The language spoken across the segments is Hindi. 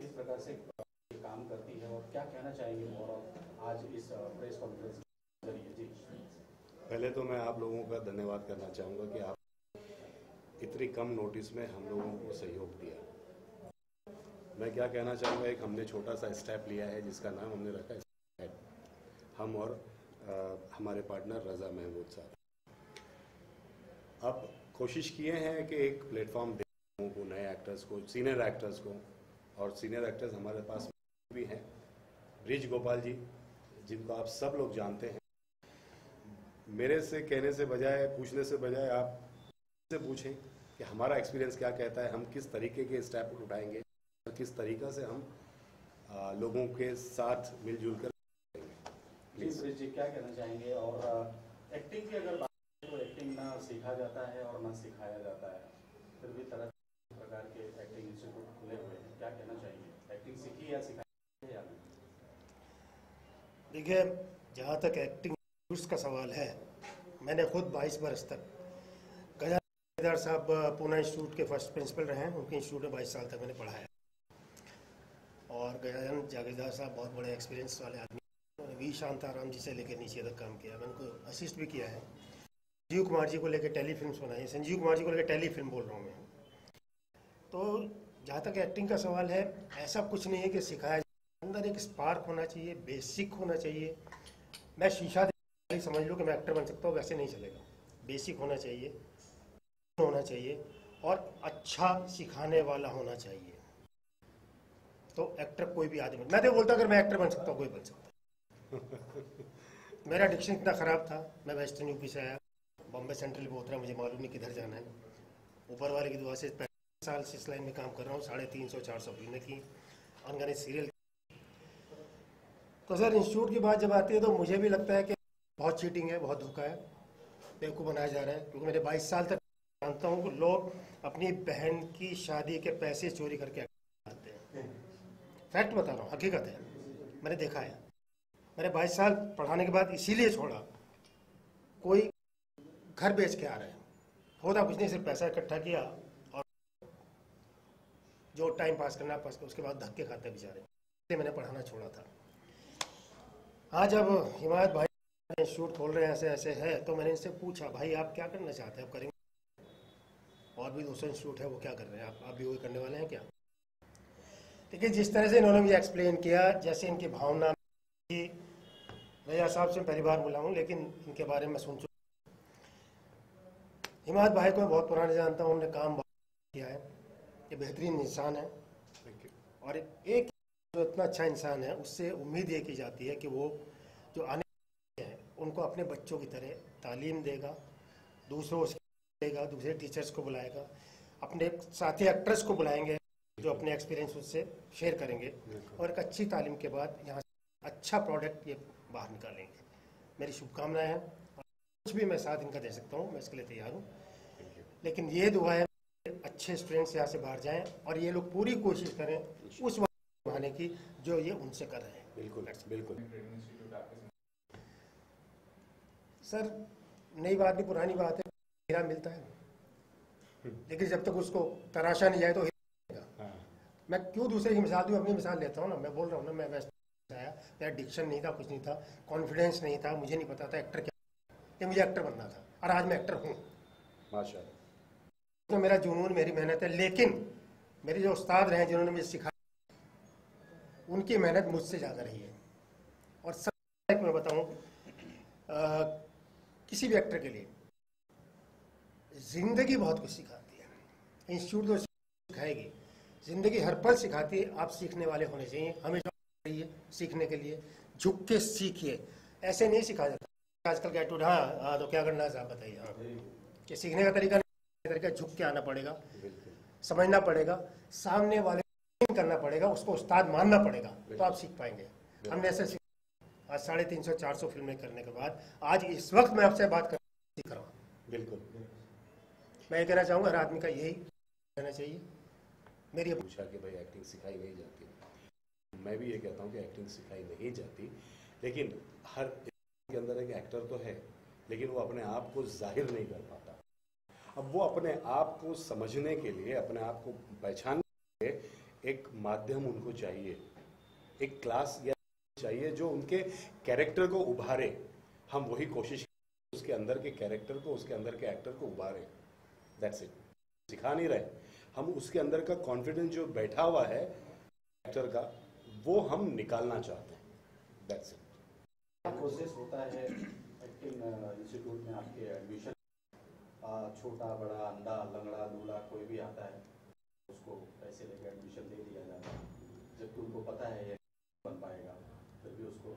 किस प्रकार से काम करती है और क्या कहना चाहेंगे और आज इस प्रेस कॉन्फ्रेंस के जरिए? जी, पहले तो मैं आप लोगों का धन्यवाद करना चाहूँगा कि आप इतनी कम नोटिस में हम लोगों को सहयोग दिया। मैं क्या कहना चाहूँगा, एक हमने छोटा सा स्टेप लिया है जिसका नाम हमने रखा है स्टेप, हम और हमारे पार्टनर रज़ा महमूद साहब। अब कोशिश किए हैं कि एक प्लेटफॉर्म दें लोगों को, नए एक्टर्स को, सीनियर एक्टर्स को, और सीनियर एक्टर्स हमारे पास भी हैं। ब्रिज गोपाल जी, जिनको आप सब लोग जानते हैं, मेरे से कहने से बजाय, पूछने से बजाय आप से पूछें कि हमारा एक्सपीरियंस क्या कहता है, हम किस तरीके के स्टेप उठाएंगे और किस तरीक़ा से हम लोगों के साथ मिलजुल कर प्लीज ब्रिज जी क्या कहना चाहेंगे? और एक्टिंग की अगर बात करें तो एक्टिंग ना सीखा जाता है और ना सिखाया जाता है, फिर भी तरह प्रकार के एक्टिंग इंस्टीट्यूट खुले हुए हैं, क्या कहना चाहिए? एक्टिंग सीखी या सिखाई या नहीं? देखिए, जहाँ तक एक्टिंग का सवाल है, मैंने खुद 22 बरस तक गजानन साहब पूना इंस्टीट्यूट के फर्स्ट प्रिंसिपल रहे हैं। उनके इंस्टीट्यूट में 22 साल तक मैंने पढ़ाया और गजानन जागीरदार साहब बहुत बड़े एक्सपीरियंस वाले आदमी, उन्होंने वी शांताराम जी से लेकर नीचे तक काम किया। मैंने उनको असिस्ट भी किया है। संजीव कुमार जी को लेकर टेलीफिल्म्स बनाई, संजीव कुमार जी को लेकर टेलीफिल्म बोल रहा हूँ मैं। तो जहाँ तक एक्टिंग का सवाल है, ऐसा कुछ नहीं है कि सिखाया, अंदर एक स्पार्क होना चाहिए, बेसिक होना चाहिए। मैं शीशा समझ लो कि मैं एक्टर बन सकता हूँ, वैसे नहीं चलेगा। बेसिक होना चाहिए और अच्छा सिखाने वाला होना चाहिए। तो एक्टर कोई भी आदमी, मैं तो बोलता अगर मैं एक्टर बन सकता हूँ, कोई बन सकता है। मेरा डिक्शन इतना ख़राब था, मैं वेस्टर्न यूपी से आया, बॉम्बे सेंट्रल में उतरा, मुझे मालूम नहीं किधर जाना है। ऊपर वाले की दुआ से 35 साल से इस लाइन में काम कर रहा हूँ, 350-400 फिल्में की, अनगिनत सीरियल। तो सर, इंस्टीट्यूट की बात जब आती है तो मुझे भी लगता है कि बहुत चीटिंग है, बहुत धोखा है, बेवकूफ़ बनाया जा रहा है। क्योंकि मेरे 22 साल तक जानता हूँ कि लोग अपनी बहन की शादी के पैसे चोरी करके आते हैं। फैक्ट बता रहा हूँ, हकीकत है, मैंने देखा है। मैंने 22 साल पढ़ाने के बाद इसीलिए छोड़ा। कोई घर बेच के आ रहे हैं, होता कुछ नहीं, सिर्फ पैसा इकट्ठा किया और जो टाइम पास करना पास, उसके बाद धक्के खाते बेचारे। इसलिए मैंने पढ़ाना छोड़ा था। हाँ, जब हिमायत भाई इंस्टीट्यूट खोल रहे हैं, ऐसे ऐसे है, तो मैंने इनसे पूछा, भाई आप क्या करना चाहते हैं, आप करेंगे? और भी 200 इंस्टीट्यूट है, वो क्या कर रहे हैं, आप भी वही करने वाले हैं क्या? देखिए, जिस तरह से इन्होंने मुझे एक्सप्लेन किया, जैसे इनकी भावना की, रजा साहब से पहली बार मिला हूँ, लेकिन इनके बारे में सुन चुका। हिमायत भाई को मैं बहुत पुराने जानता हूँ, उन्होंने काम बहुत किया है, ये बेहतरीन इंसान है। और एक जो इतना अच्छा इंसान है, उससे उम्मीद ये की जाती है कि वो जो आने हैं उनको अपने बच्चों की तरह तालीम देगा, दूसरों को देगा, दूसरे टीचर्स को बुलाएगा, अपने साथी एक्टर्स को बुलाएंगे जो अपने एक्सपीरियंस उससे शेयर करेंगे, और एक अच्छी तालीम के बाद यहाँ से अच्छा प्रोडक्ट ये बाहर निकालेंगे। मेरी शुभकामनाएं हैं, और कुछ भी मैं साथ इनका दे सकता हूँ, मैं इसके लिए तैयार हूँ। लेकिन ये दुआ है अच्छे स्टूडेंट्स यहाँ से बाहर जाएं और ये लोग पूरी कोशिश करें उस बढ़ाने की जो ये उनसे कर रहे हैं। बिल्कुल बिल्कुल। सर, नई बात नहीं, पुरानी बात है, हीरा मिलता है, लेकिन जब तक उसको तराशा नहीं जाए तो हीरा। मैं क्यों दूसरे की मिसाल दूँ, अपनी मिसाल लेता हूँ ना। मैं बोल रहा हूँ ना, मैं वेस्ट आया, मेरा डिक्शन नहीं था, कुछ नहीं था, कॉन्फिडेंस नहीं था, मुझे नहीं पता था एक्टर क्या, ये मुझे एक्टर बनना था, और आज मैं एक्टर हूँ माशाअल्लाह। तो मेरा जुनून, मेरी मेहनत है। लेकिन मेरे जो उस्ताद रहे, जिन्होंने मुझे सिखाया, उनकी मेहनत मुझसे ज़्यादा रही है। और सब मैं बताऊँ, किसी भी एक्टर के लिए ज़िंदगी बहुत कुछ सिखाती है। इंस्टीट्यूट तो सिखाएगी, ज़िंदगी हर पल सिखाती है। आप सीखने वाले होने चाहिए, हमेशा रहिए सीखने के लिए, झुक के सीखिए। ऐसे नहीं सिखाया जाता आजकल का एटीट्यूड। हाँ तो क्या करना है साहब बताइए। हाँ, कि सीखने का तरीका झुक के आना पड़ेगा, समझना पड़ेगा, सामने वाले करना पड़ेगा, उसको उस्ताद मानना पड़ेगा, तो आप सीख पाएंगे। हमने ऐसे आज 350-400 फिल्में करने के बाद आज इस वक्त मैं आपसे बात कर रहा हूँ। बिल्कुल, मैं ये कहना चाहूँगा, हर आदमी का यही रहना चाहिए। मेरी पूछा कि भाई एक्टिंग सिखाई नहीं जाती, मैं भी ये कहता हूँ कि एक्टिंग सिखाई नहीं जाती, लेकिन हर के अंदर एक एक्टर तो है, लेकिन वो अपने आप को जाहिर नहीं कर पाता। अब वो अपने आप को समझने के लिए, अपने आप को पहचानने के लिए एक माध्यम उनको चाहिए, एक क्लास या चाहिए जो उनके कैरेक्टर को उभारे। हम वही कोशिश उसके अंदर के कैरेक्टर को, उसके अंदर के एक्टर को उभारे। That's it. सिखा नहीं रहे हम, उसके अंदर का कॉन्फिडेंस जो बैठा हुआ है एक्टर का, वो हम निकालना चाहते हैं। That's it. क्या प्रोसेस होता है एक्टिंग इंस्टीट्यूट में आपके एडमिशन? छोटा बड़ा अंधा लंगड़ा लूला कोई भी आता है, उसको पैसे लेकर एडमिशन दे दिया जाता है, जबकि उनको पता है ये बन पाएगा, फिर भी उसको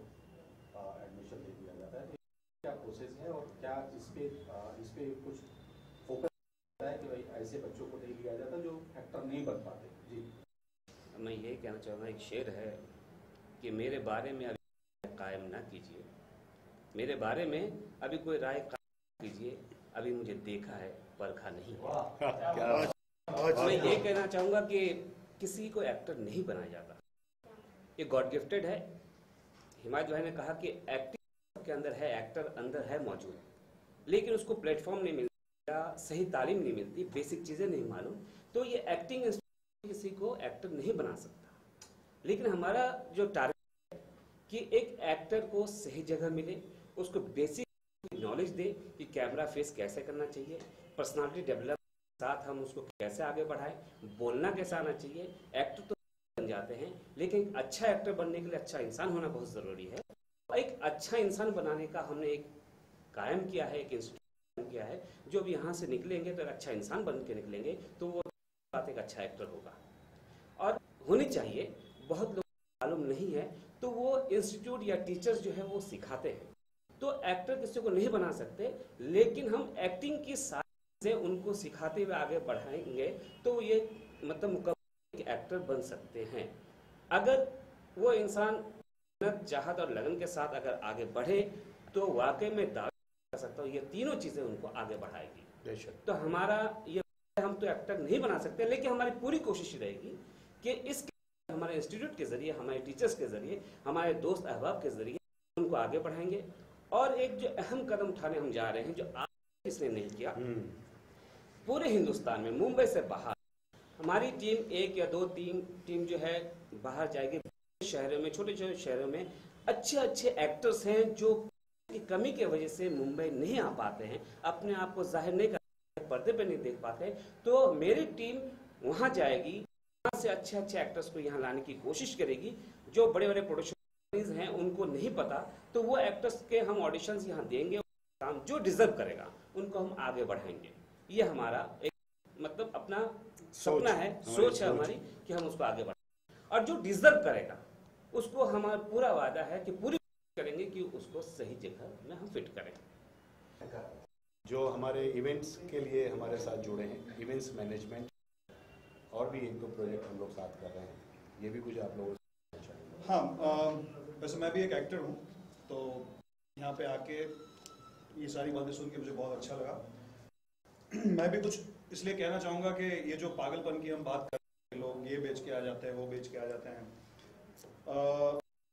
एडमिशन दे दिया जाता है। तो क्या प्रोसेस है और क्या इस पे कुछ फोकस है कि भाई ऐसे बच्चों को नहीं लिया जाता जो एक्टर नहीं बन पाते? जी, मैं यही कहना चाहूँगा, एक शेर है कि मेरे बारे में अभी कायम ना कीजिए, मेरे बारे में अभी कोई राय कायम कीजिए, अभी मुझे देखा है परखा नहीं है। क्या मैं ये कहना चाहूँगा कि किसी को एक्टर नहीं बनाया जाता, ये गॉड गिफ्टेड है। हिमायत भाई ने कहा कि एक्टिंग के अंदर है, एक्टर अंदर है मौजूद, लेकिन उसको प्लेटफॉर्म नहीं मिलता, सही तालीम नहीं मिलती, बेसिक चीज़ें नहीं मालूम, तो ये एक्टिंग किसी को एक्टर नहीं बना सकता। लेकिन हमारा जो टारगेट है कि एक एक्टर को सही जगह मिले, उसको बेसिक नॉलेज दे कि कैमरा फेस कैसे करना चाहिए, पर्सनालिटी डेवलप साथ हम उसको कैसे आगे बढ़ाएं, बोलना कैसा आना चाहिए। एक्टर तो बन जाते हैं, लेकिन अच्छा एक्टर बनने के लिए अच्छा इंसान होना बहुत ज़रूरी है। एक अच्छा इंसान बनाने का हमने एक कायम किया है, एक इंस्टीट्यूट किया है, जो भी यहाँ से निकलेंगे तो अच्छा इंसान बन के निकलेंगे तो वो बात एक अच्छा एक्टर होगा। और होनी चाहिए, बहुत लोग मालूम नहीं है तो वो इंस्टीट्यूट या टीचर्स जो है वो सिखाते हैं। तो एक्टर किसी को नहीं बना सकते, लेकिन हम एक्टिंग की सारी चीज़ें उनको सिखाते हुए आगे बढ़ाएंगे तो ये मतलब मुकम्मल एक्टर बन सकते हैं। अगर वो इंसान मेहनत, चाहत और लगन के साथ अगर आगे बढ़े तो वाकई में दावा कर सकता हूँ ये तीनों चीज़ें उनको आगे बढ़ाएगी। बेशक। तो हमारा ये, हम तो एक्टर नहीं बना सकते, लेकिन हमारी पूरी कोशिश रहेगी कि इस हमारे इंस्टीट्यूट के जरिए, हमारे टीचर्स के जरिए, हमारे दोस्त अहबाब के जरिए उनको आगे बढ़ाएंगे। और एक जो अहम कदम उठाने हम जा रहे हैं, जो आज किसने नहीं किया, पूरे हिंदुस्तान में मुंबई से बाहर हमारी टीम 1 या 2 टीम जो है बाहर जाएगी। शहरों में, छोटे छोटे शहरों में अच्छे एक्टर्स हैं जो की कमी की वजह से मुंबई नहीं आ पाते हैं, अपने आप को जाहिर नहीं कर, पर्दे पे नहीं देख पाते। तो मेरी टीम वहाँ जाएगी, वहाँ से अच्छे एक्टर्स को यहाँ लाने की कोशिश करेगी। जो बड़े बड़े प्रोडक्शन हैं उनको नहीं पता, तो वो एक्टर्स के हम ऑडिशंस यहाँ देंगे, काम जो डिजर्व करेगा उनको हम आगे बढ़ाएंगे। ये हमारा एक मतलब अपना सपना है, सोच है हमारी कि हम उसको आगे बढ़ाएं, और जो डिजर्व करेगा उसको हमारा पूरा वादा है कि पूरी करेंगे कि उसको सही जगह में हम फिट करें। जो हमारे इवेंट्स के लिए हमारे साथ जुड़े हैं, इवेंट्स मैनेजमेंट, और भी 1-2 प्रोजेक्ट हम लोग साथ कर रहे हैं, ये भी कुछ आप लोगों से कहना चाहेंगे? हाँ, वैसे मैं भी एक एक्टर हूँ, तो यहाँ पे आके ये सारी बातें सुन के मुझे बहुत अच्छा लगा। मैं भी कुछ इसलिए कहना चाहूँगा कि ये जो पागलपन की हम बात कर रहे हैं, लोग ये बेच के आ जाते हैं, वो बेच के आ जाते हैं,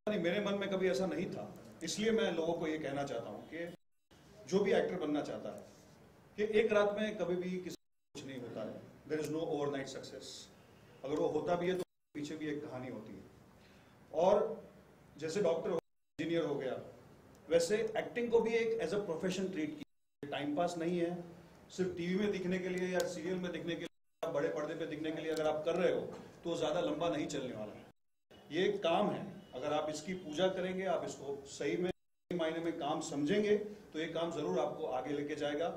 मेरे मन में कभी ऐसा नहीं था। इसलिए मैं लोगों को ये कहना चाहता हूँ कि जो भी एक्टर बनना चाहता है कि एक रात में कभी भी किसी कुछ नहीं होता है। There is no overnight success. अगर वो होता भी है तो पीछे भी एक कहानी होती है। और जैसे डॉक्टर हो, इंजीनियर हो गया, वैसे एक्टिंग को भी एक एज अ प्रोफेशन ट्रीट किया। टाइम पास नहीं है, सिर्फ टीवी में दिखने के लिए या सीरियल में दिखने के लिए, बड़े पर्दे पे दिखने के लिए अगर आप कर रहे हो तो ज़्यादा लंबा नहीं चलने वाला है। ये एक काम है, अगर आप इसकी पूजा करेंगे, आप इसको सही में मायने में काम समझेंगे तो ये काम जरूर आपको आगे लेके जाएगा।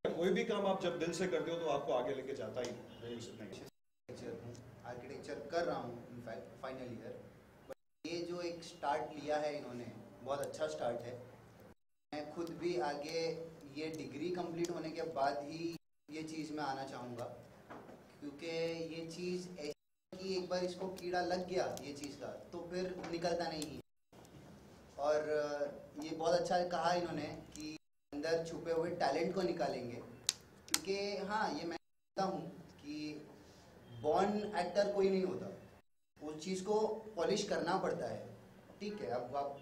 कोई भी काम आप जब दिल से करते हो तो आपको आगे लेके जाता ही है। आर्किटेक्चर कर रहा हूँ, इनफैक्ट फाइनल ईयर। बट ये जो एक स्टार्ट लिया है इन्होंने, बहुत अच्छा स्टार्ट है। मैं खुद भी आगे ये डिग्री कंप्लीट होने के बाद ही ये चीज़ में आना चाहूँगा, क्योंकि ये चीज़ ऐसी कि एक बार इसको कीड़ा लग गया ये चीज़ का तो फिर निकलता नहीं है। और ये बहुत अच्छा कहा इन्होंने कि अंदर छुपे हुए टैलेंट को निकालेंगे, क्योंकि हाँ, ये मैं कहता हूँ कि बॉर्न एक्टर कोई नहीं होता, उस चीज़ को पॉलिश करना पड़ता है। ठीक है, अब आप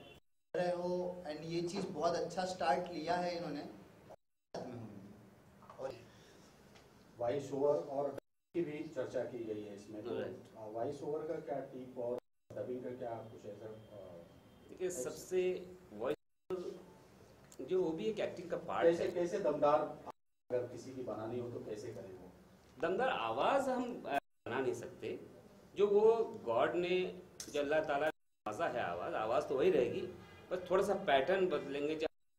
कर रहे हो एंड ये चीज़ बहुत अच्छा स्टार्ट लिया है इन्होंने। और वॉइस ओवर और की भी चर्चा की गई है इसमें, तो वॉइस ओवर का क्या टिप और डबिंग का क्या कुछ ऐसा? देखिए, सबसे वॉइस जो वो भी एक एक्टिंग का पार्ट कैसे है। कैसे दमदार अगर किसी की बनानी हो तो कैसे करें वो? दमदार आवाज़ हम बना नहीं सकते। जो वो गॉड ने, जो अल्लाह ताला ने नवाजा है, आवाज़ तो वही रहेगी, बस थोड़ा सा पैटर्न बदलेंगे,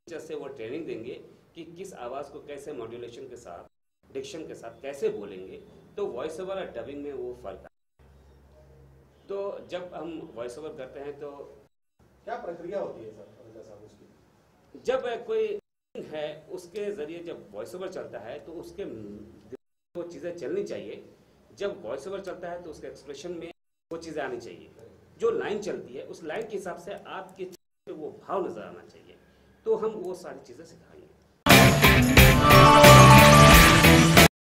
जैसे वो ट्रेनिंग देंगे कि किस आवाज़ को कैसे मॉड्यूलेशन के साथ, डिक्शन के साथ कैसे बोलेंगे, तो वॉइस ओवर और डबिंग में वो फ़र्क है। तो जब हम वॉइस ओवर करते हैं तो क्या प्रक्रिया होती है सर रजा साहब उसकी? जब कोई है उसके ज़रिए जब वॉइस ओवर चलता है तो उसके वो चीज़ें चलनी चाहिए। जब वॉइस ओवर चलता है तो उसके एक्सप्रेशन में वो चीज़ें आनी चाहिए। जो लाइन चलती है उस लाइन के हिसाब से आपके वो भाव नज़र आना चाहिए। तो हम वो सारी चीज़ें सिखाते हैं।